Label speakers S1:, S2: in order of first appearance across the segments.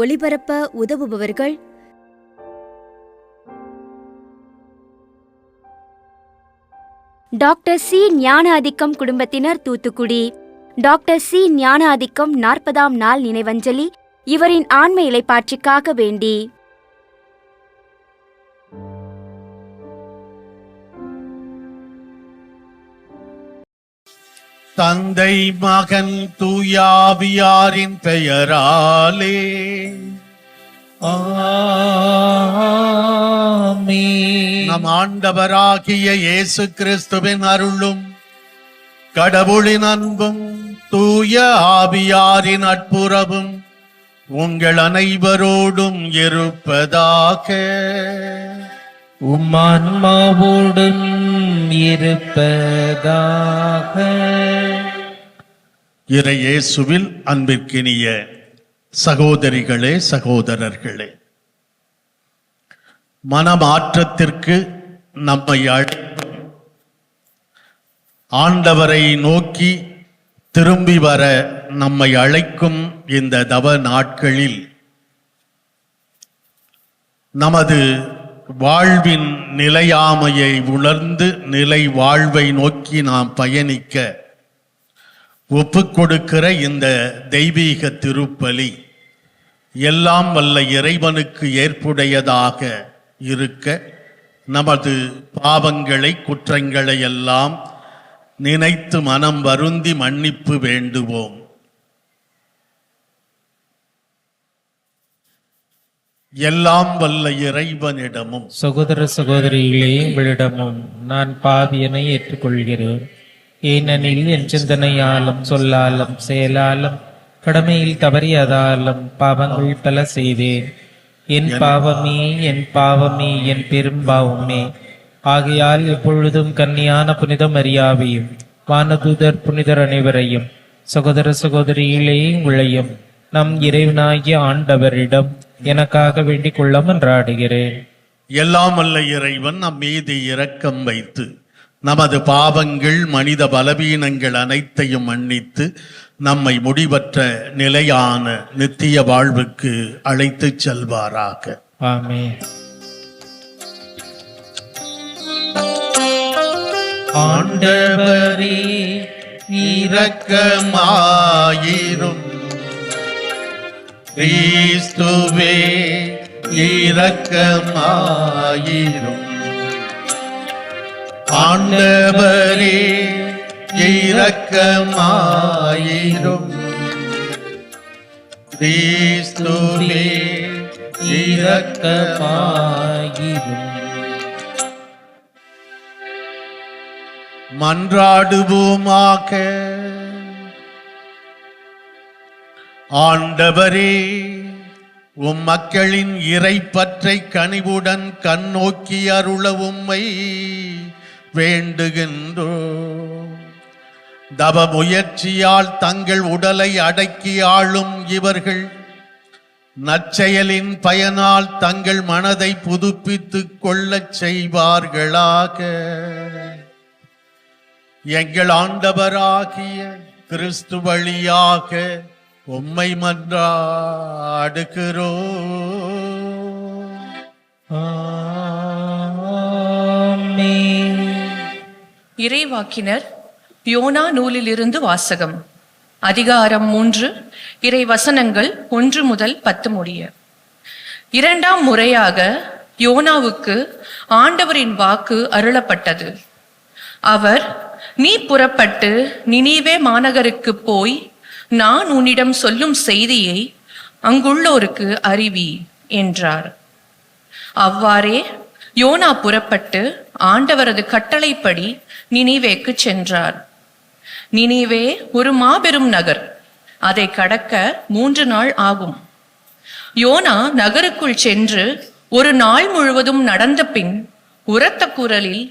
S1: ஒளிபரப்ப உதவுபவர்கள் doctor C ஞான அதிக்கம் குடும்பத்தினர், தூத்துக்குடி. டாக்டர் சி ஞான அதிக்கம் 40ஆம் நாள் நினைவஞ்சலி. இவரின் ஆன்ம இளைப்பாற்றிக்காக வேண்டி.
S2: தந்தை மகன் தூயாவியாரின் பெயராலே
S3: ஆமென்.
S2: நம் ஆண்டவராகிய இயேசு கிறிஸ்துவின் அருளும் கடவுளின் அன்பும் தூய ஆவியாரின் நட்புறவும் உங்கள் அனைவரோடும் இருப்பதாக.
S3: உம்மான்மாவோடும் இருப்பதாக.
S2: இறையேசுவில் அன்பிற்கினிய சகோதரிகளே, சகோதரர்களே, மனமாற்றத்திற்கு நம்மை ஆண்டவரை நோக்கி திரும்பி வர நம்மை அழைக்கும் இந்த தவ நாட்களில் நமது வாழ்வின் நிலையாமையை உணர்ந்து நிலை வாழ்வை நோக்கி நாம் பயணிக்க ஒப்புக்கொடுக்கிற இந்த தெய்வீக திருப்பலி எல்லாம் வல்ல இறைவனுக்கு ஏற்புடையதாக இருக்க நமது பாவங்களை, குற்றங்களை எல்லாம் நினைத்து மனம் வருந்தி மன்னிப்பு வேண்டுவோம். எல்லாம் வல்ல இறைவனிடமும்
S3: சகோதர சகோதரிகளே, உங்களிடமும் நான் பாவியனை ஏற்றுக்கொள்கிறேன். ஏனெனில் என் சிந்தனையாலும் சொல்லாலும் செயலாலும் கடமையில் தவறியதாலும் பாவங்கள் பல செய்தேன். என் பாவமே, என் பாவமே, என் பெரும் பாவமே. ஆகையால் எப்பொழுதும் கன்னியான புனித மரியாவையும் வானதூதர் புனிதர் அனைவரையும் சகோதர சகோதரிகளே உங்களையும் நம் இறைவனாகிய ஆண்டவரிடம் எனக்காக வேண்டிக் கொள்ள மன்றாடுகிறேன்.
S2: எல்லாம் வல்ல இறைவன் நம் மீது இரக்கம் வைத்து நமது பாவங்கள், மனித பலவீனங்கள் அனைத்தையும் மன்னித்து நம்மை முடிவற்ற நிலையான நித்திய வாழ்வுக்கு அழைத்து செல்வாராக.
S3: ஆமென். ஆண்டவரே
S2: இரக்கமாயிரும். கிறிஸ்துவே இரக்கமாயிரும். ஆண்டவரே இரக்கமாயிரும். கிறிஸ்துவே
S3: இரக்கமாயிரும்.
S2: மன்றாடுவோமாக. ஆண்டவரே, உம் மக்களின் இறைப்பற்றை கனிவுடன் கண்ணோக்கி அருள உம்மை வேண்டுகின்றோம். தவ முயற்சியால் தங்கள் உடலை அடக்கி ஆளும் இவர்கள் நற்செயலின் பயனால் தங்கள் மனதை புதுப்பித்துக் கொள்ளச் செய்வார்களாக. எங்கள் ஆண்டவராகிய கிறிஸ்து வழியாக உம்மை மன்றாடுகிறோம்.
S3: ஆமென்.
S4: இறைவாக்கினர் யோனா நூலிலிருந்து வாசகம். அதிகாரம் 3, இறை வசனங்கள் 1 முதல் 10 முடிய. 2ஆம் முறையாக யோனாவுக்கு ஆண்டவரின் வாக்கு அருளப்பட்டது. அவர், நீ புறப்பட்டு நினிவே மாநகருக்கு போய் நான் உன்னிடம் சொல்லும் செய்தியை அங்குள்ளோருக்கு அறிவி என்றார். அவ்வாறே யோனா புறப்பட்டு ஆண்டவரது கட்டளைப்படி நினிவேக்கு சென்றார். நினிவே ஒரு மாபெரும் நகர். அதை கடக்க 3 நாள் ஆகும். யோனா நகருக்குள் சென்று ஒரு நாள் முழுவதும் நடந்த பின் உரத்த குரலில்,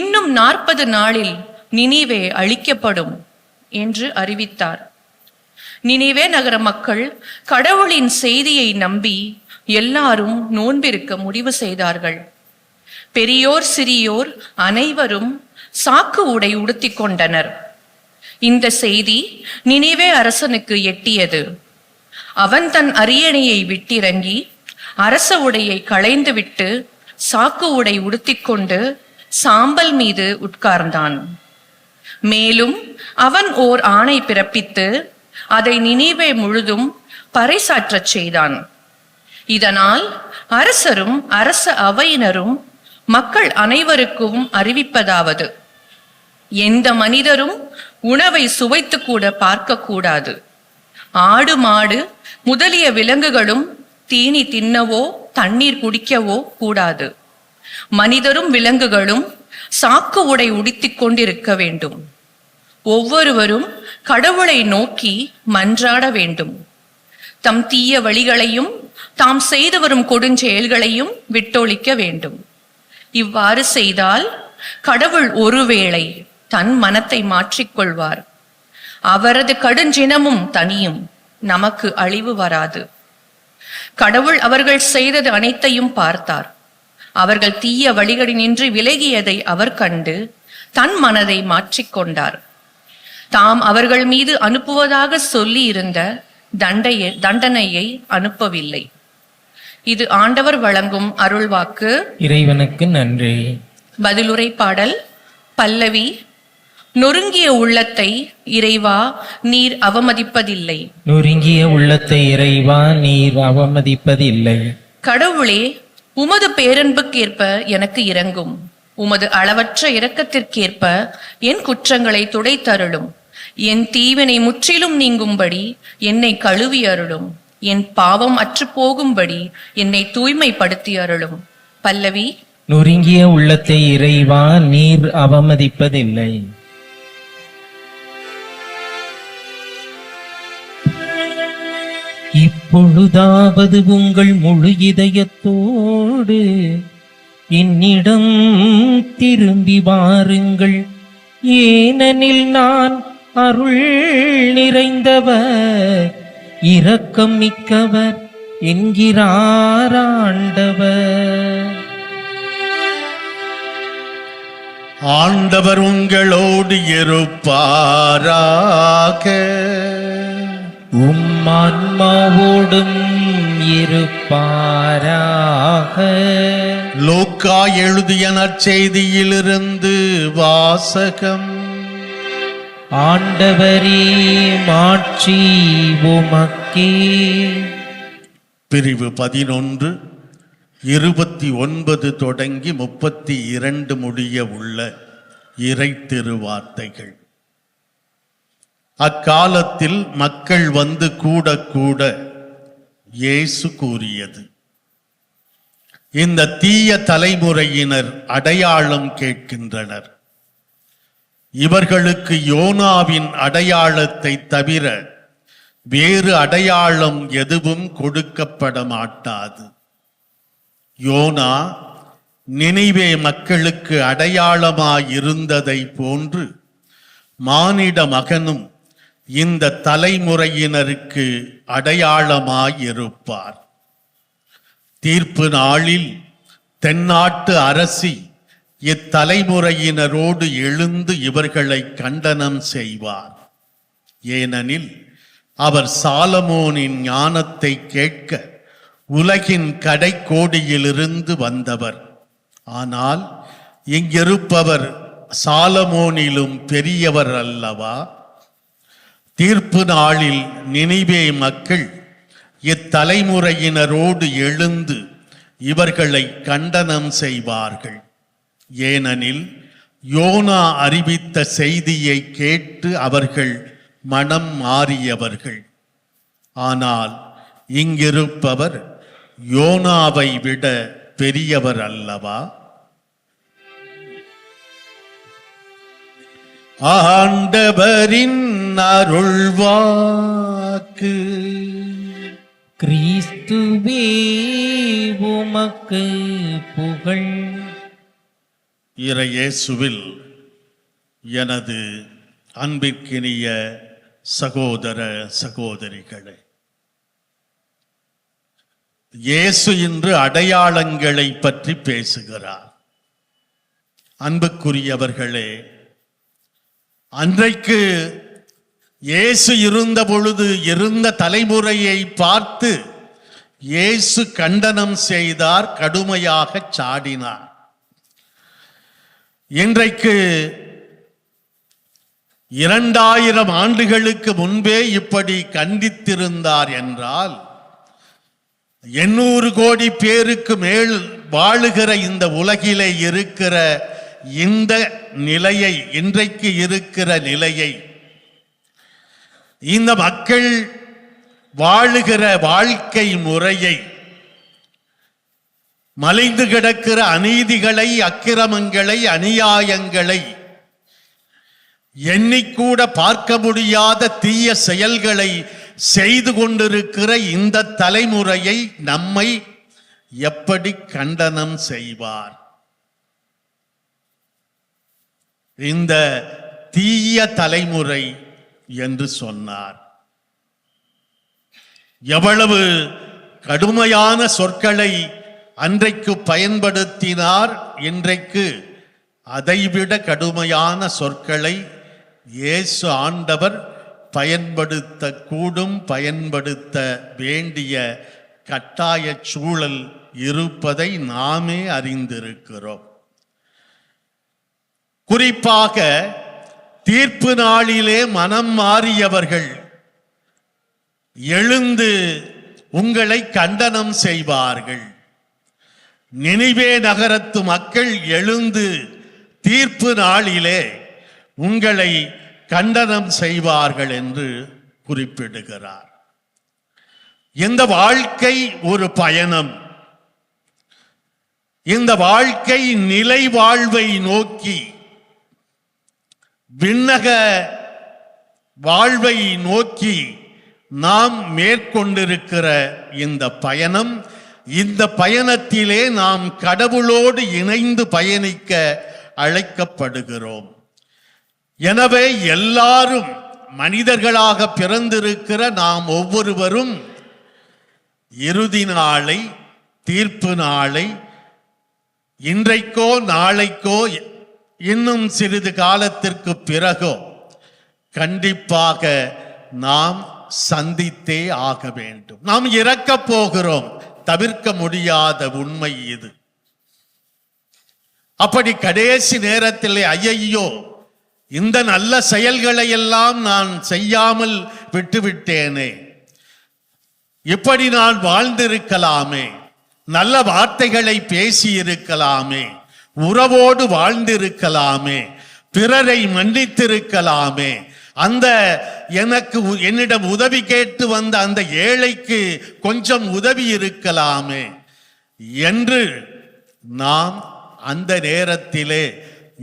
S4: இன்னும் 40 நாளில் நினிவே அழிக்கப்படும் என்று அறிவித்தார். நினிவே நகர மக்கள் கடவுளின் செய்தியை நம்பி எல்லாரும் நோன்பிருக்க முடிவு செய்தார்கள். பெரியோர் சிறியோர் அனைவரும் சாக்கு உடை உடுத்திக் கொண்டனர். இந்த செய்தி நினிவே அரசனுக்கு எட்டியது. அவன் தன் அரியணையை விட்டிறங்கி அரச உடையை களைந்துவிட்டு சாக்கு உடை உடுத்திக்கொண்டு சாம்பல் மீது உட்கார்ந்தான். மேலும் அவன் ஓர் ஆணை பிறப்பித்து அதை நினிவே முழுதும் பறைசாற்றச் செய்தான். இதனால் அரசரும் அரச அவையினரும் மக்கள் அனைவருக்கும் அறிவிப்பதாவது: எந்த மனிதரும் உணவை சுவைத்து கூட பார்க்க கூடாது. ஆடு மாடு முதலிய விலங்குகளும் தீனி தின்னவோ தண்ணீர் குடிக்கவோ கூடாது. மனிதரும் விலங்குகளும் சாக்கு உடை உடுத்திக் கொண்டிருக்க வேண்டும். ஒவ்வொருவரும் கடவுளை நோக்கி மன்றாட வேண்டும். தம் தீய வழிகளையும் தாம் செய்து வரும் கொடுஞ்செயல்களையும் விட்டொழிக்க வேண்டும். இவ்வாறு செய்தால் கடவுள் ஒருவேளை தன் மனத்தை மாற்றிக்கொள்வார். அவரது கடுஞ்சினமும் தனியும், நமக்கு அழிவு வராது. கடவுள் அவர்கள் செய்தது அனைத்தையும் பார்த்தார். அவர்கள் தீய வழிகளினின்று விலகியதை அவர் கண்டு தன் மனதை மாற்றிக்கொண்டார். தாம் அவர்கள் மீது அனுப்புவதாக சொல்லி இருந்த தண்டனையை அனுப்பவில்லை. இது ஆண்டவர் வழங்கும் அருள்வாக்கு.
S3: இறைவனுக்கு நன்றி.
S4: பதிலுரை பாடல். பல்லவி. நொறுங்கிய உள்ளத்தை இறைவா நீர் அவமதிப்பதில்லை.
S3: நொறுங்கிய உள்ளத்தை இறைவா நீர் அவமதிப்பதில்லை.
S4: கடவுளே, உமது பேரன்புக்கேற்ப எனக்கு இரங்கும். உமது அளவற்ற இரக்கத்திற்கேற்ப என் குற்றங்களை துடைத்தருளும். என் தீவினை முற்றிலும் நீங்கும்படி என்னை கழுவி அருளும். என் பாவம் அற்று போகும்படி என்னை தூய்மைப்படுத்தி அருளும். பல்லவி.
S3: நொறுங்கிய உள்ளத்தை இறைவா நீர் அவமதிப்பதில்லை. இப்பொழுதாவது உங்கள் முழு இதயத்தோடு என்னிடம் திரும்பி வாருங்கள். ஏனெனில் நான் அருள் நிறைந்தவர், இரக்கம் மிக்கவர் என்கிறார் ஆண்டவர்.
S2: ஆண்டவர் உங்களோடு இருப்பாராக.
S3: ஆன்மாவோடும் இருப்பாராக.
S2: லூக்கா எழுதிய நற்செய்தியிலிருந்து வாசகம்.
S3: ஆண்டவரே மாட்சி உமக்கே.
S2: பிரிவு 11 29 தொடங்கி 32 முடிய உள்ள இறை திருவார்த்தைகள். அக்காலத்தில் மக்கள் வந்து கூட கூட இயேசு கூறியது: இந்த தீய தலைமுறையினர் அடையாளம் கேட்கின்றனர். இவர்களுக்கு யோனாவின் அடையாளத்தை தவிர வேறு அடையாளம் எதுவும் கொடுக்கப்பட மாட்டாது. யோனா நினிவே மக்களுக்கு அடையாளமாயிருந்ததை போன்று மானிட மகனும் இந்த தலைமுறையினருக்கு அடையாளமாயிருப்பார். தீர்ப்பு நாளில் தென்னாட்டு அரசி இத்தலைமுறையினரோடு எழுந்து இவர்களை கண்டனம் செய்வார். ஏனெனில் அவர் சாலமோனின் ஞானத்தை கேட்க உலகின் கடைக்கோடியிலிருந்து வந்தவர். ஆனால் இங்கிருப்பவர் சாலமோனிலும் பெரியவர் அல்லவா? தீர்ப்பு நாளில் நினிவே மக்கள் இத்தலைமுறையினரோடு எழுந்து இவர்களை கண்டனம் செய்வார்கள். ஏனெனில் யோனா அறிவித்த செய்தியை கேட்டு அவர்கள் மனம் மாறியவர்கள். ஆனால் இங்கிருப்பவர் யோனாவை விட பெரியவர் அல்லவா? ஆண்டவரின் அருள்வாக்கு.
S3: கிறிஸ்துவே உமக்கு புகழ்.
S2: இறையேசுவில் எனது அன்பிற்கினிய சகோதர சகோதரிகளே, இயேசு இன்று அடையாளங்களை பற்றி பேசுகிறார். அன்புக்குரியவர்களே, அன்றைக்கு இயேசு இருந்த பொழுது இருந்த தலைமுறையை பார்த்து இயேசு கண்டனம் செய்தார், கடுமையாக சாடினார். இன்றைக்கு 2000 ஆண்டுகளுக்கு முன்பே இப்படி கண்டித்திருந்தார் என்றால் 800 கோடி பேருக்கு மேல் வாழுகிற இந்த உலகிலே இருக்கிற இந்த நிலையை, இன்றைக்கு இருக்கிற நிலையை, இந்த மக்கள் வாழுகிற வாழ்க்கை முறையை, மலைந்து கிடக்கிற அநீதிகளை, அக்கிரமங்களை, அநியாயங்களை, எண்ணிக்கூட பார்க்க முடியாத தீய செயல்களை செய்து கொண்டிருக்கிற இந்த தலைமுறையை நம்மை எப்படி கண்டனம் செய்வார்? இந்த தீய தலைமுறை என்று சொன்னார். எவ்வளவு கடுமையான சொற்களை அன்றைக்கு பயன்படுத்தினார். இன்றைக்கு அதைவிட கடுமையான சொற்களை இயேசு ஆண்டவர் பயன்படுத்த கூடும், பயன்படுத்த வேண்டிய கட்டாய சூழல் இருப்பதை நாமே அறிந்திருக்கிறோம். குறிப்பாக தீர்ப்பு நாளிலே மனம் மாறியவர்கள் எழுந்து உங்களை கண்டனம் செய்வார்கள். நினிவே நகரத்து மக்கள் எழுந்து தீர்ப்பு நாளிலே உங்களை கண்டனம் செய்வார்கள் என்று குறிப்பிடுகிறார். இந்த வாழ்க்கை ஒரு பயணம். இந்த வாழ்க்கை நிலை வாழ்வை நோக்கி, விண்ணக வாழ்வை நோக்கி நாம் மேற்கொண்டிருக்கிற இந்த பயணம், இந்த பயணத்திலே நாம் கடவுளோடு இணைந்து பயணிக்க அழைக்கப்படுகிறோம். எனவே எல்லாரும் மனிதர்களாக பிறந்திருக்கிற நாம் ஒவ்வொருவரும் இறுதி நாளை, தீர்ப்பு நாளை, இன்றைக்கோ நாளைக்கோ இன்னும் சிறிது காலத்திற்கு பிறகோ கண்டிப்பாக நாம் சந்தித்தே ஆக வேண்டும். நாம் இறக்கப் போகிறோம், தவிர்க்க முடியாத உண்மை இது. அப்படி கடைசி நேரத்தில் ஐயையோ, இந்த நல்ல செயல்களை எல்லாம் நான் செய்யாமல் விட்டுவிட்டேனே, இப்படி நான் வாழ்ந்திருக்கலாமே, நல்ல வார்த்தைகளை பேசியிருக்கலாமே, உறவோடு வாழ்ந்திருக்கலாமே, பிறரை மன்னித்திருக்கலாமே, அந்த என்னிடம் உதவி கேட்டு வந்த அந்த ஏழைக்கு கொஞ்சம் உதவி இருக்கலாமே என்று நாம் அந்த நேரத்திலே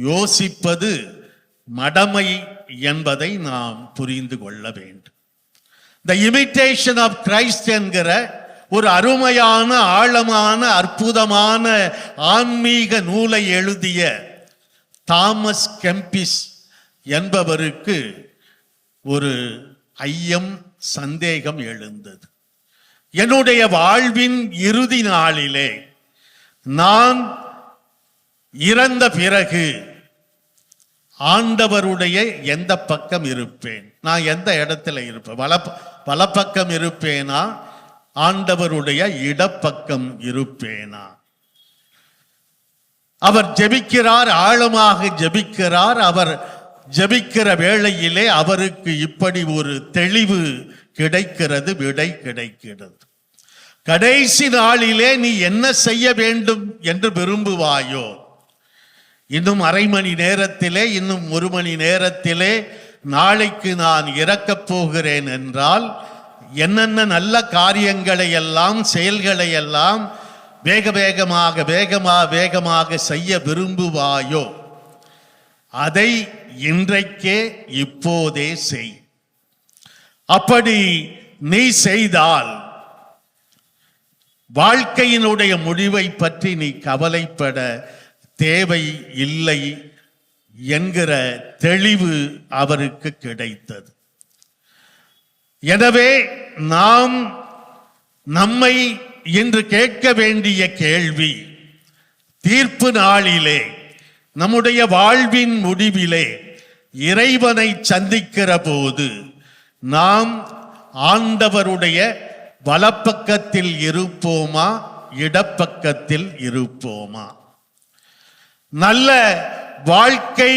S2: யோசிப்பது மடமை என்பதை நாம் புரிந்து கொள்ள வேண்டும். தி இமிட்டேஷன் ஆஃப் கிரைஸ்ட் என்கிற ஒரு அருமையான, ஆழமான, அற்புதமான ஆன்மீக நூலை எழுதிய தாமஸ் கெம்பிஸ் என்பவருக்கு ஒரு ஐயம், சந்தேகம் எழுந்தது. என்னுடைய வாழ்வின் இறுதி நாளிலே நான் இறந்த பிறகு ஆண்டவருடைய எந்த பக்கம் இருப்பேன்? நான் எந்த இடத்துல இருப்பேன்? வலப்பக்கம் இருப்பேனா, ஆண்டவருடைய இடப்பக்கம் இருப்பேனா? அவர் ஜெபிக்கிறார், ஆழமாக ஜெபிக்கிறார். அவர் ஜெபிக்கிற வேளையிலே அவருக்கு இப்படி ஒரு தெளிவு கிடைக்கிறது, விடை கிடைக்கிறது. கடைசி நாளிலே நீ என்ன செய்ய வேண்டும் என்று விரும்புவாயோ? இன்னும் அரை மணி நேரத்திலே, இன்னும் 1 மணி நேரத்திலே நாளைக்கு நான் இறக்கப் போகிறேன் என்றால் என்னென்ன நல்ல காரியங்களை எல்லாம், செயல்களை எல்லாம் வேகமாக செய்ய விரும்புவாயோ அதை இன்றைக்கே இப்போதே செய். அப்படி நீ செய்தால் வாழ்க்கையினுடைய முடிவை பற்றி நீ கவலைப்பட தேவை இல்லை என்கிற தெளிவு அவருக்கு கிடைத்தது. எனவே நாம் நம்மை இன்று கேட்க வேண்டிய கேள்வி, தீர்ப்பு நாளிலே, நம்முடைய வாழ்வின் முடிவிலே இறைவனை சந்திக்கிற போது நாம் ஆண்டவருடைய வலப்பக்கத்தில் இருப்போமா, இடப்பக்கத்தில் இருப்போமா? நல்ல வாழ்க்கை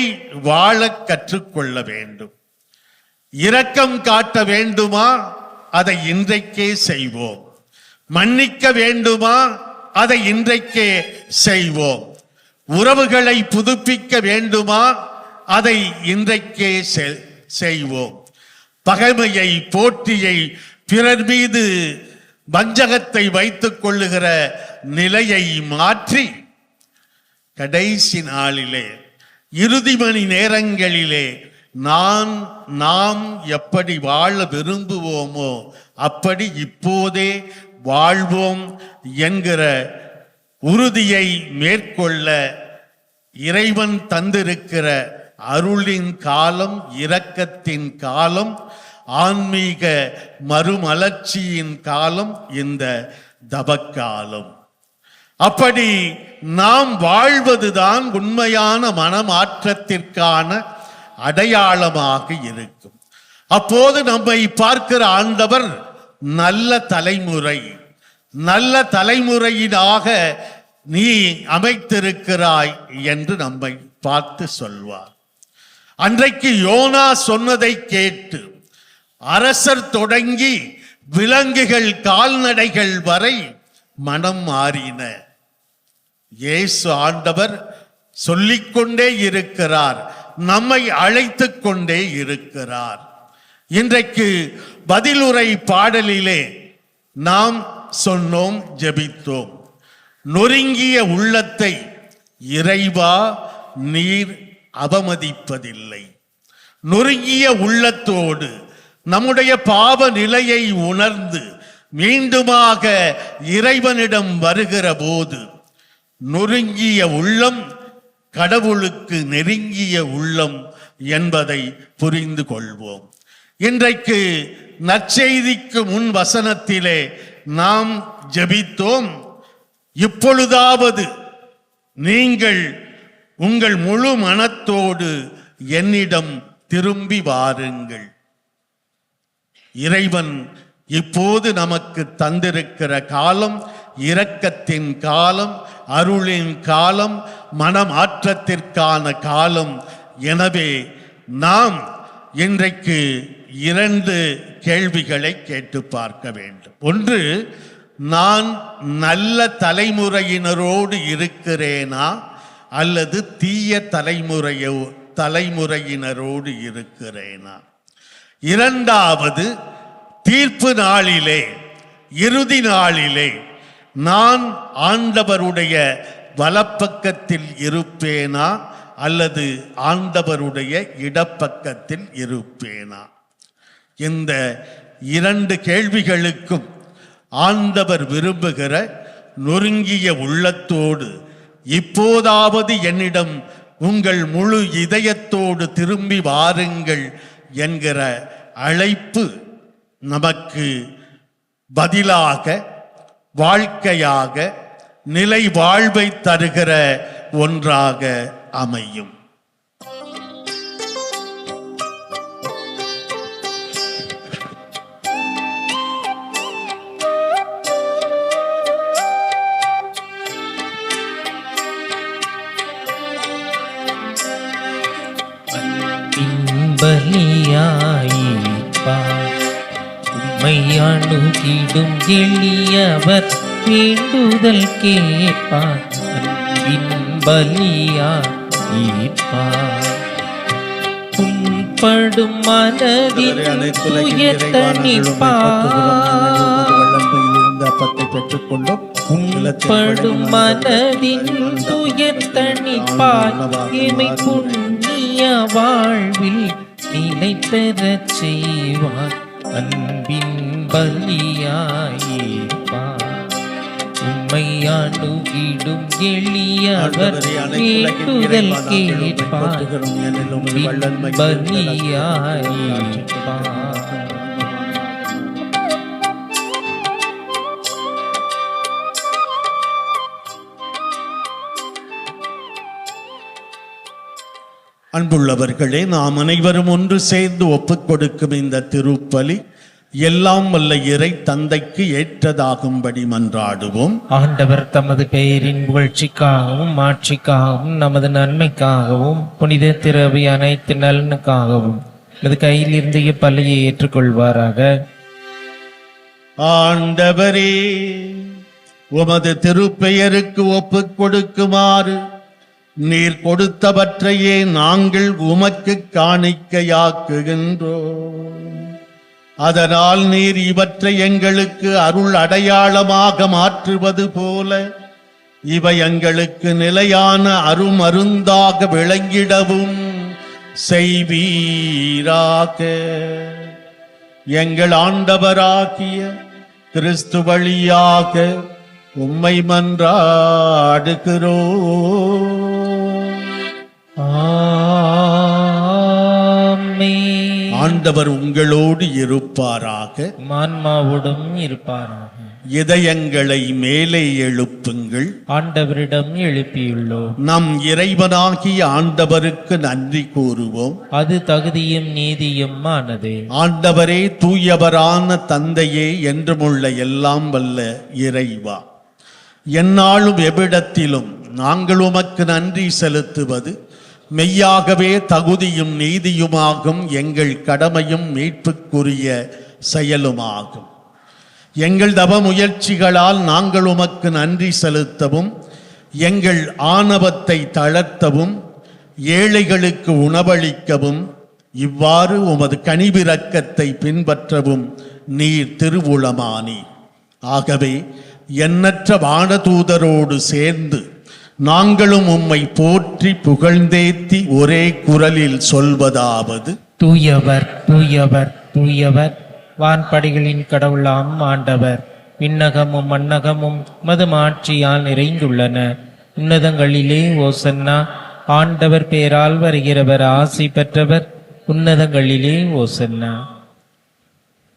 S2: வாழ கற்றுக்கொள்ள வேண்டும். இரக்கம் காட்ட வேண்டுமா, அதை இன்றைக்கே செய்வோம். மன்னிக்க வேண்டுமா, அதை இன்றைக்கே செய்வோம். உறவுகளை புதுப்பிக்க வேண்டுமா, அதை இன்றைக்கே செய்வோம். பகைமையை, போட்டியை, பிறர் மீது வஞ்சகத்தை வைத்துக் கொள்ளுகிற நிலையை மாற்றி கடைசி நாளிலே, இறுதி மணி நேரங்களிலே நாம் எப்படி வாழ விரும்புவோமோ அப்படி இப்போதே வாழ்வோம் என்கிற உறுதியை மேற்கொள்ள இறைவன் தந்திருக்கிற அருளின் காலம், இரக்கத்தின் காலம், ஆன்மீக மறுமலர்ச்சியின் காலம் இந்த தவக்காலம். அப்படி நாம் வாழ்வதுதான் உண்மையான மனமாற்றத்திற்கான அடையாளமாக இருக்கும். அப்போது நம்மை பார்க்கிற ஆண்டவர் நல்ல தலைமுறை, நல்ல தலைமுறையினாக நீ அமைத்திருக்கிறாய் என்று நம்மை பார்த்து சொல்வார். அன்றைக்கு யோனா சொன்னதை கேட்டு அரசர் தொடங்கி விலங்குகள், கால்நடைகள் வரை மனம் மாறின. இயேசு ஆண்டவர் சொல்லிக்கொண்டே இருக்கிறார், நம்மை அழைத்து கொண்டே இருக்கிறார். இன்றைக்கு பதிலுரை பாடலிலே நாம் சொன்னோம், ஜெபித்தோம். நொறுங்கிய உள்ளத்தை இறைவா நீர் அவமதிப்பதில்லை. நொறுங்கிய உள்ளத்தோடு நம்முடைய பாவ நிலையை உணர்ந்து மீண்டுமாக இறைவனிடம் வருகிற போது நொறுங்கிய உள்ளம் கடவுளுக்கு நெருங்கிய உள்ளம் என்பதை புரிந்து கொள்வோம். இன்றைக்கு நற்செய்திக்கு முன் வசனத்திலே நாம் ஜெபித்தோம், இப்பொழுதாவது நீங்கள் உங்கள் முழு மனத்தோடு என்னிடம் திரும்பி வாருங்கள். இறைவன் இப்போது நமக்கு தந்திருக்கிற காலம் இரக்கத்தின் காலம், அருளின் காலம், மனமாற்றத்திற்கான காலம். எனவே நாம் இன்றைக்கு 2 கேள்விகளை கேட்டு பார்க்க வேண்டும். ஒன்று, நான் நல்ல தலைமுறையினரோடு இருக்கிறேனா அல்லது தீய தலைமுறையினரோடு இருக்கிறேனா? இரண்டாவது, தீர்ப்பு நாளிலே, இறுதி நாளிலே நான் ஆண்டவருடைய வலப்பக்கத்தில் இருப்பேனா அல்லது ஆண்டவருடைய இடப்பக்கத்தில் இருப்பேனா? இந்த 2 கேள்விகளுக்கும் ஆண்டவர் விரும்புகிற நொறுங்கிய உள்ளத்தோடு இப்போதாவது என்னிடம் உங்கள் முழு இதயத்தோடு திரும்பி வாருங்கள் என்கிற அழைப்பு நமக்கு பதிலாக, வாழ்க்கையாக, நிலை வாழ்வை தருகிற ஒன்றாக அமையும்.
S3: பலியாயிப்பார் உம்மை அணுகிடும் எளியவர் வேண்டுதல் கேட்பார். அன்பின் பலியாயிப்பார் புண்படும் மனதின் துயர்த்தணிப்பார்.
S5: அப்பத்தை பெற்றுக்கொண்டோம்.
S3: புண்படும் மனதின் துயர்த்தணிப்பார். இமை புண்ணிய வாழ்வில் நிலை பெறச் செய்வார். அன்பின் பலியாயிப்பார் உம்மை அணுகிடும் எளியவர் வேண்டுதல் கேட்பார். அன்பின் பலியாயிப்பார்.
S2: அன்புள்ளவர்களே, நாம் அனைவரும் ஒன்று சேர்ந்து ஒப்புக் கொடுக்கும் இந்த திருப்பலி எல்லாம் வல்ல இறை தந்தைக்கு ஏற்றதாகும்படி மன்றாடுவோம்.
S3: ஆண்டவர் தமது பெயரின் புகழ்ச்சிக்காகவும் மாட்சிக்காகவும் நமது நன்மைக்காகவும் புனித திரவி அனைத்து நலனுக்காகவும் நமது கையில் இருந்து இப்பலியை ஏற்றுக்கொள்வாராக.
S2: ஆண்டவரே, உமது திருப்பெயருக்கு ஒப்புக் கொடுக்குமாறு நீர் கொடுத்தவற்றையே நாங்கள் உமக்கு காணிக்கையாக்குகின்றோம். அதனால் நீர் இவற்றை எங்களுக்கு அருள் அடையாளமாக மாற்றுவது போல இவை எங்களுக்கு நிலையான அருமருந்தாக விளங்கிடவும் செய்வீராக. எங்கள் ஆண்டவராகிய கிறிஸ்து வழியாக உம்மை மன்றாடுகிறோம்.
S3: ஆமென்.
S2: ஆண்டவர் உங்களோடு இருப்பாராக.
S3: ஆன்மாவோடும் இருப்பாராக.
S2: இதயங்களை மேலே எழுப்புங்கள்.
S3: ஆண்டவரிடம் எழுப்பியுள்ளோம்.
S2: நம் இறைவனாகிய ஆண்டவருக்கு நன்றி கூறுவோம்.
S3: அது தகுதியும் நீதியும் ஆனது.
S2: ஆண்டவரே, தூயவரான தந்தையே, என்றுமுள்ள எல்லாம் வல்ல இறைவா, எந்நாளும் எவ்விடத்திலும் நாங்கள் உமக்கு நன்றி செலுத்துவது மெய்யாகவே தகுதியும் நீதியுமாகும், எங்கள் கடமையும் மீட்புக்குரிய செயலுமாகும். எங்கள் தவ முயற்சிகளால் நாங்கள் உமக்கு நன்றி செலுத்தவும், எங்கள் ஆணவத்தை தளர்த்தவும், ஏழைகளுக்கு உணவளிக்கவும், இவ்வாறு உமது கனிவிரக்கத்தை பின்பற்றவும் நீர் திருவுளமானீர். ஆகவே எண்ணற்ற வானதூதரோடு சேர்ந்து நாங்களும் உம்மை போற்றி புகழ்ந்தேத்தி ஒரே குரலில் சொல்வதாவது:
S3: தூயவர் தூயவர் தூயவர், வான்படைகளின் கடவுளாம் ஆண்டவர். விண்ணகமும் மண்ணகமும் மது ஆட்சியால் நிறைந்துள்ளன. உன்னதங்களிலே ஓசன்னா. ஆண்டவர் பேரால் வருகிறவர் ஆசி பெற்றவர். உன்னதங்களிலே ஓசன்னா.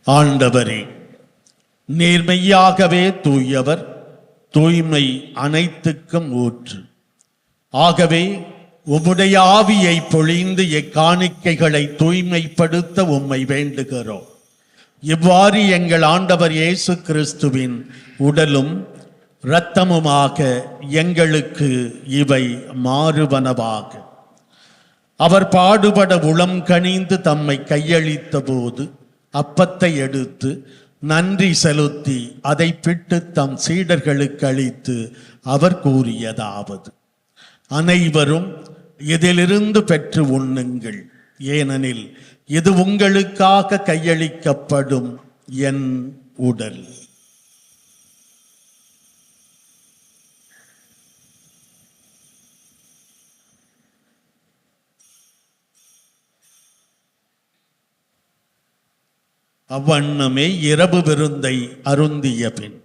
S2: ஆண்டவரே, நீர் மெய்யாகவே தூயவர், தூய்மை அனைத்துக்கும் ஊற்று. ஆகவே உம்முடைய ஆவியை பொழிந்து எக்காணிக்கைகளை தூய்மைப்படுத்த உம்மை வேண்டுகிறோம். இவ்வாறு எங்கள் ஆண்டவர் இயேசு கிறிஸ்துவின் உடலும் இரத்தமுமாக எங்களுக்கு இவை மாறுவனவாக. அவர் பாடுபட உளம் கனிந்து தம்மை கையளித்த போது அப்பத்தை எடுத்து நன்றி செலுத்தி அதை பிட்டு தம் சீடர்களுக்கு அளித்து அவர் கூறியதாவது: அனைவரும் இதிலிருந்து பெற்று உண்ணுங்கள், ஏனெனில் இது உங்களுக்காக கையளிக்கப்படும் என் உடல். அவ்வண்ணமே இரவு விருந்தை அருந்திய பின்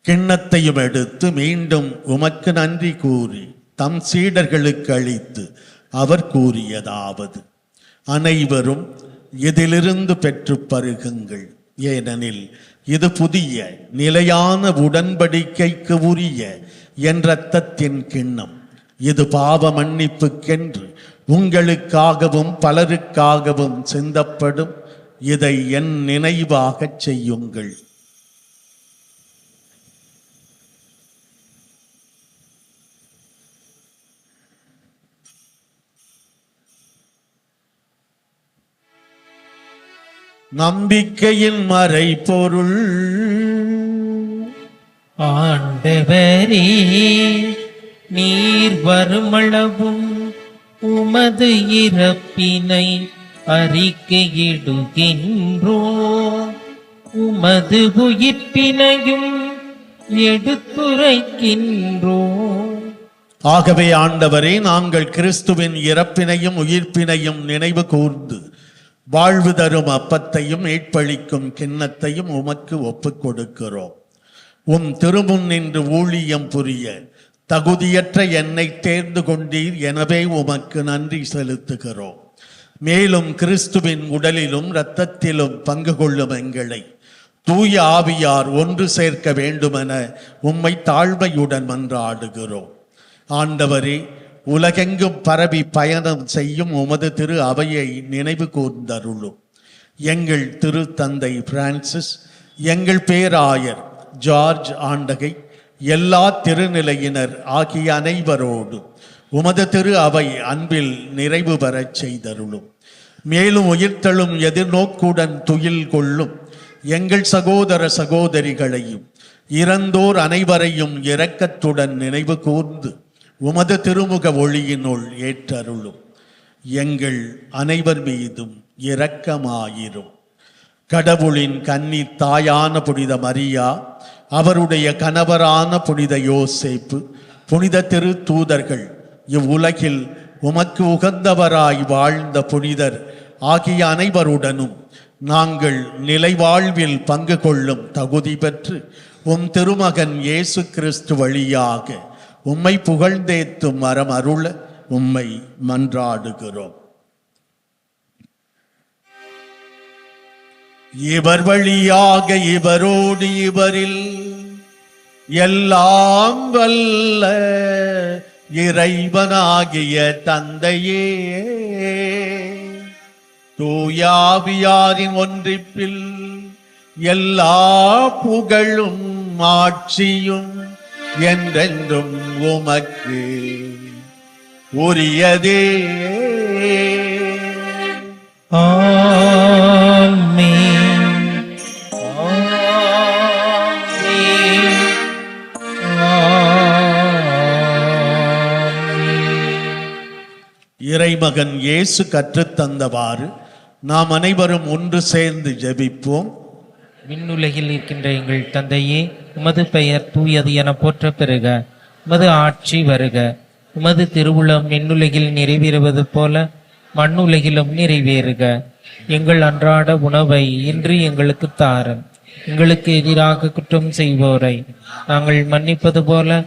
S2: கிண்ணத்தையும் எடுத்து மீண்டும் உமக்கு நன்றி கூறி தம் சீடர்களுக்கு அளித்து அவர் கூறியதாவது: அனைவரும் இதிலிருந்து பெற்று பருகுங்கள், ஏனெனில் இது புதிய நிலையான உடன்படிக்கைக்கு உரிய என் இரத்தத்தின் கிண்ணம். இது பாவ மன்னிப்புக்கென்று உங்களுக்காகவும் பலருக்காகவும் சிந்தப்படும். இதை என் நினைவாகச் செய்யுங்கள். நம்பிக்கையின் மறைபொருள்.
S3: ஆண்டவரே, நீர் வருமளவும் உமது இறப்பினை அறிக்கையிடுகின்றோம், உமது உயிர்ப்பினையும் எடுத்துரைக்கின்றோம்.
S2: ஆகவே ஆண்டவரே, நாங்கள் கிறிஸ்துவின் இறப்பினையும் உயிர்ப்பினையும் நினைவு கூர்ந்து வாழ்வு தரும் அப்பத்தையும் மீட்பளிக்கும் கிண்ணத்தையும் உமக்கு ஒப்புக் கொடுக்கிறோம். உம் திருமுன் நின்று ஊழியம் புரிய தகுதியற்ற என்னை தேர்ந்து கொண்டீர், எனவே உமக்கு நன்றி செலுத்துகிறோம். மேலும் கிறிஸ்துவின் உடலிலும் இரத்தத்திலும் பங்கு கொள்ளும் எங்களை தூய ஆவியார் ஒன்று சேர்க்க வேண்டுமென உம்மை தாழ்மையுடன் மன்றாடுகிறோம். ஆண்டவரே, உலகெங்கும் பரவி பயணம் செய்யும் உமது திரு அவையை நினைவு கூர்ந்தருளும். எங்கள் திரு தந்தை பிரான்சிஸ், எங்கள் பேராயர் ஜார்ஜ் ஆண்டகை, எல்லா திருநிலையினர் ஆகிய அனைவரோடு உமது திரு அவை அன்பில் நிறைவு பெறச் செய்தருளும். மேலும் உயிர்த்தெழும் எதிர்நோக்குடன் துயில் கொள்ளும் எங்கள் சகோதர சகோதரிகளையும் இறந்தோர் அனைவரையும் இரக்கத்துடன் நினைவு கூர்ந்து உமது திருமுக ஒளியினுள் ஏற்றருளும். எங்கள் அனைவர் மீதும் இரக்கமாயிரும். கடவுளின் கன்னி தாயான புனித மரியா, அவருடைய கணவரான புனித யோசேப்பு, புனித திரு தூதர்கள், இவ்வுலகில் உமக்கு உகந்தவராய் வாழ்ந்த புனிதர் ஆகிய அனைவருடனும் நாங்கள் நிலைவாழ்வில் பங்கு கொள்ளும் தகுதி பெற்று உம் திருமகன் இயேசு கிறிஸ்து வழியாக உம்மை புகழ்ந்தேத்தும் மரம் அருள உம்மை மன்றாடுகிறோம். இவர் வழியாக இவரோடு இவரில் எல்லாம் வல்ல இறைவனாகிய தந்தையே, தூயாவியாரின் ஒன்றிப்பில் எல்லா புகழும் ஆட்சியும் என்றென்றும் உமக்கு உரியதே.
S3: ஆமென்.
S2: இறைமகன் இயேசு கற்றுத்தந்தவாறு நாம் அனைவரும் ஒன்று சேர்ந்து ஜெபிப்போம்.
S3: விண்ணுலகில் இருக்கின்ற எங்கள் தந்தையே, உமது பெயர் தூயது என போற்ற பெறுக. உமது ஆட்சி வருக. உமது திருவுளம் விண்ணுலகில் நிறைவேறுவது போல மண்ணுலகிலும் நிறைவேறுக. எங்கள் அன்றாட உணவை இன்று எங்களுக்கு தாரும். எங்களுக்கு எதிராக குற்றம் செய்வோரை நாங்கள் மன்னிப்பது போல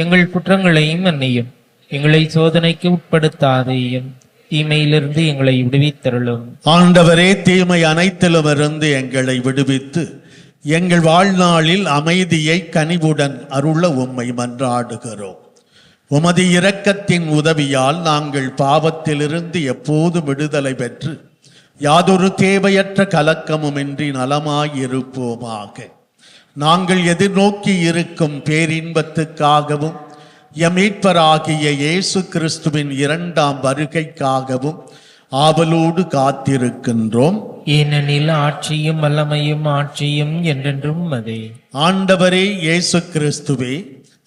S3: எங்கள் குற்றங்களையும் மன்னியும். எங்களை சோதனைக்கு உட்படுத்தாதேயும், தீமையிலிருந்து எங்களை விடுவித்தருளும்.
S2: ஆண்டவரே, தீமை அனைத்திலும் இருந்து எங்களை விடுவித்து எங்கள் வாழ்நாளில் அமைதியை கனிவுடன் அருள உம்மை மன்றாடுகிறோம். உமது இரக்கத்தின் உதவியால் நாங்கள் பாவத்திலிருந்து எப்போதும் விடுதலை பெற்று யாதொரு தேவையற்ற கலக்கமுமின்றி நலமாயிருப்போமாக. நாங்கள் எதிர்நோக்கி இருக்கும் பேரின்பத்துக்காகவும் எம் மீட்பராகிய இயேசு கிறிஸ்துவின் இரண்டாம் வருகைக்காகவும் ஆவலோடு காத்திருக்கின்றோம்.
S3: ஏனெனில் ஆட்சியும் வல்லமையும் ஆட்சியும் என்றென்றும் அதே.
S2: ஆண்டவரே இயேசு கிறிஸ்துவே,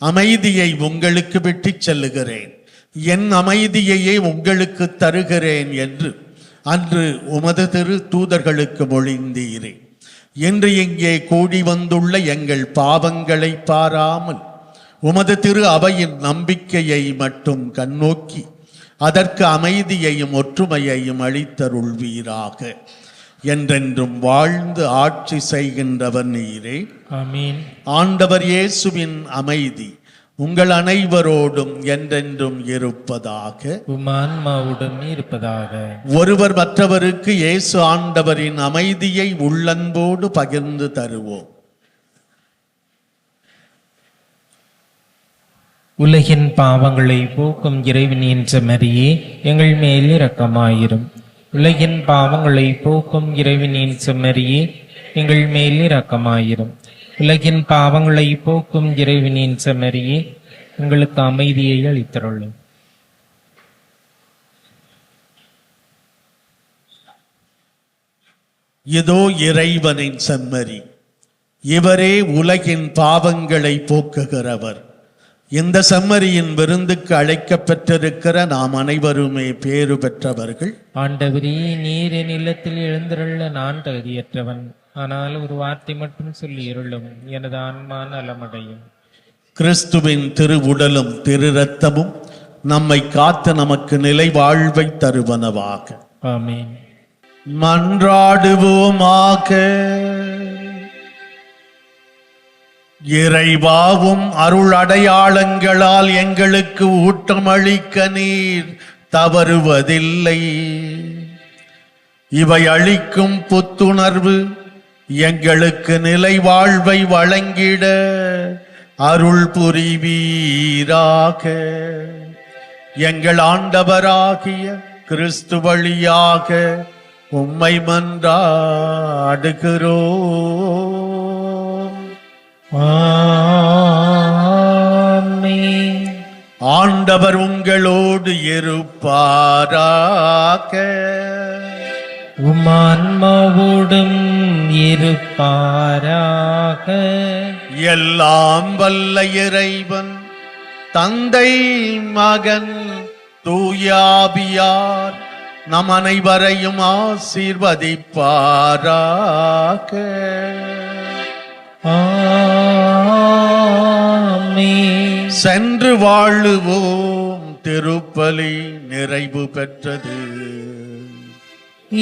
S2: அமைதியை உங்களுக்கு விட்டுச் செல்லுகிறேன், என் அமைதியையே உங்களுக்கு தருகிறேன் என்று அன்று உமது திரு தூதர்களுக்கு மொழிந்தீரே. இன்று இங்கே கூடி வந்துள்ள எங்கள் பாவங்களை பாராமல் உமது திரு அவையின் நம்பிக்கையை மட்டும் கண்ணோக்கி அதற்கு அமைதியையும் ஒற்றுமையையும் அளித்தருள்வீராக. என்றென்றும் வாழ்ந்து ஆட்சி செய்கின்றவர் நீரே.
S3: ஆமென்.
S2: ஆண்டவர் இயேசுவின் அமைதி உங்கள் அனைவரோடும் என்றென்றும் இருப்பதாக.
S3: உம் ஆன்மாவுடன் இருப்பதாக.
S2: ஒருவர் மற்றவருக்கு இயேசு ஆண்டவரின் அமைதியை உள்ளன்போடு பகிர்ந்து தருவோம்.
S3: உலகின் பாவங்களை போக்கும் இறைவனின் செம்மறியே, எங்கள் மேல் இரக்கமாயிரும். உலகின் பாவங்களை போக்கும் இறைவனின் செம்மறியே, எங்கள் மேல் இரக்கமாயிரும். உலகின் பாவங்களை போக்கும் இறைவனின் செம்மறியே, எங்களுக்கு அமைதியை அளித்தருளும்.
S2: இதோ இறைவனின் செம்மறி, இவரே உலகின் பாவங்களை போக்குகிறவர். இந்த செம்மறியின் விருந்துக்கு அழைக்கப் பெற்றிருக்கிற நாம் அனைவருமே பேறு பெற்றவர்கள்.
S3: ஆண்டவரே, நீர் என் இல்லத்தில் எழுந்தருள நான் தகுதியற்றவன். ஆனால் ஒரு வார்த்தை மட்டும் சொல்லி இருளும், எனது ஆன்மா நலமடையும்.
S2: கிறிஸ்துவின் திரு உடலும் திரு இரத்தமும் நம்மை காத்து நமக்கு நிலை வாழ்வை தருவனவாக.
S3: ஆமென்.
S2: மன்றாடுவோமாக. இறைவாவும் அருள் அடையாளங்களால் எங்களுக்கு ஊட்டமளிக்க நீர் தவறுவதில்லை. இவை அளிக்கும் புத்துணர்வு எங்களுக்கு நிலை வாழ்வை வழங்கிட அருள் புரிவீராக. எங்கள் ஆண்டவராகிய கிறிஸ்து வழியாக உம்மை மன்றாடுகிறோம்.
S3: ஆமென்.
S2: ஆண்டவர் உங்களோடு இருப்பாராக.
S3: உமான்மாவோடும் இருப்பாராக.
S2: எல்லாம் வல்ல இறைவன் தந்தை மகன் தூயாபியார் நம் அனைவரையும் ஆசீர்வதிப்பாராக.
S3: ஆமென்.
S2: சென்று வாழுவோம். திருப்பலி நிறைவு பெற்றது.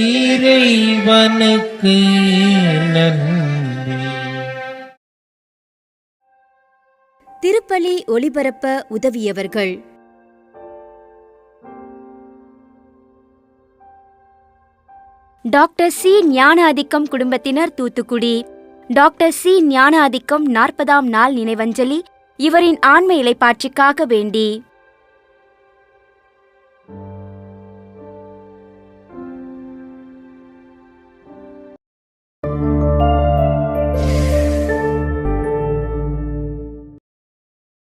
S3: இறைவனுக்கு நன்றி.
S1: திருப்பலி ஒளிபரப்ப உதவியவர்கள்: டாக்டர் சி ஞானாதிக்கம் குடும்பத்தினர், தூத்துக்குடி. டாக்டர் சி ஞானாதிக்கம் 40ஆம் நாள் நினைவஞ்சலி இவரின் ஆன்ம இலைப்பாற்றிக்காக வேண்டி